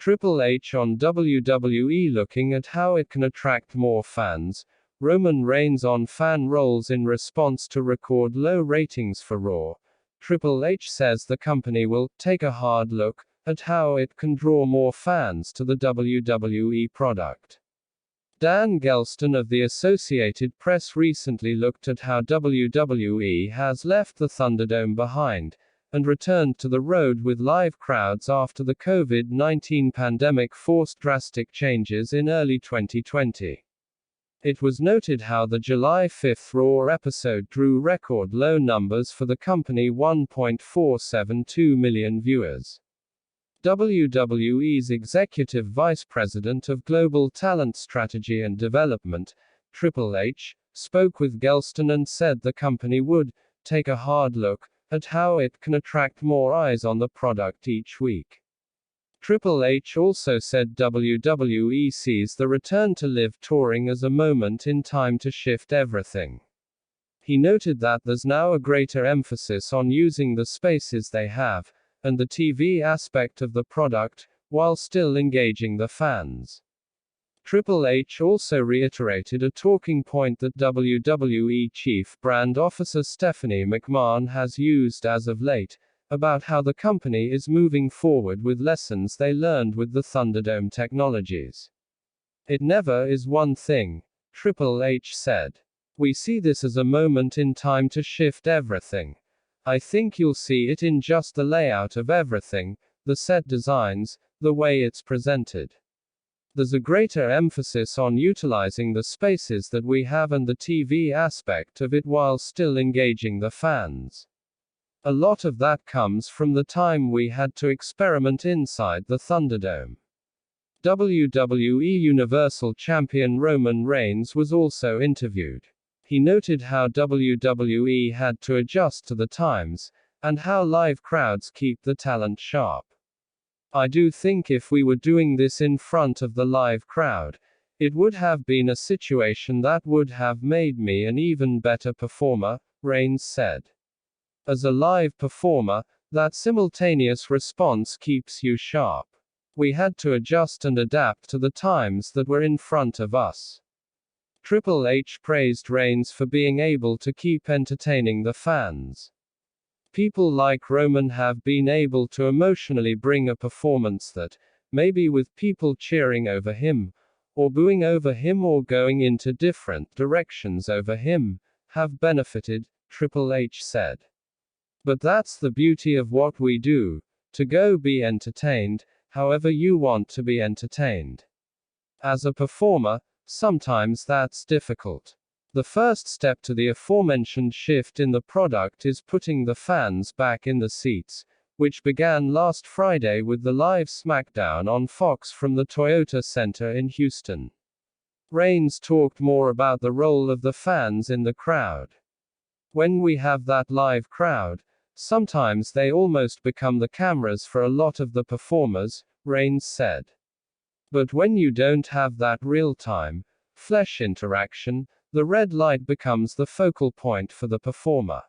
Triple H on WWE looking at how it can attract more fans. Roman Reigns on fan roles in response to record low ratings for Raw. Triple H says the company will take a hard look at how it can draw more fans to the WWE product. Dan Gelston of the Associated Press recently looked at how WWE has left the Thunderdome behind and returned to the road with live crowds after the COVID-19 pandemic forced drastic changes in early 2020. It was noted how the July 5 Raw episode drew record low numbers for the company, 1.472 million viewers. WWE's Executive Vice President of Global Talent Strategy and Development, Triple H, spoke with Gelston and said the company would take a hard look at how it can attract more eyes on the product each week. Triple H also said WWE sees the return to live touring as a moment in time to shift everything. He noted that there's now a greater emphasis on using the spaces they have, and the TV aspect of the product, while still engaging the fans. Triple H also reiterated a talking point that WWE Chief Brand Officer Stephanie McMahon has used as of late, about how the company is moving forward with lessons they learned with the Thunderdome technologies. It never is one thing, Triple H said. We see this as a moment in time to shift everything. I think you'll see it in just the layout of everything, the set designs, the way it's presented. There's a greater emphasis on utilizing the spaces that we have and the TV aspect of it while still engaging the fans. A lot of that comes from the time we had to experiment inside the Thunderdome. WWE Universal Champion Roman Reigns was also interviewed. He noted how WWE had to adjust to the times, and how live crowds keep the talent sharp. I do think if we were doing this in front of the live crowd, it would have been a situation that would have made me an even better performer, Reigns said. As a live performer, that simultaneous response keeps you sharp. We had to adjust and adapt to the times that were in front of us. Triple H praised Reigns for being able to keep entertaining the fans. People like Roman have been able to emotionally bring a performance that, maybe with people cheering over him, or booing over him or going into different directions over him, have benefited, Triple H said. But that's the beauty of what we do, to go be entertained, however you want to be entertained. As a performer, sometimes that's difficult. The first step to the aforementioned shift in the product is putting the fans back in the seats, which began last Friday with the live SmackDown on Fox from the Toyota Center in Houston. Reigns talked more about the role of the fans in the crowd. When we have that live crowd, sometimes they almost become the cameras for a lot of the performers, Reigns said. But when you don't have that real-time, flesh interaction, the red light becomes the focal point for the performer.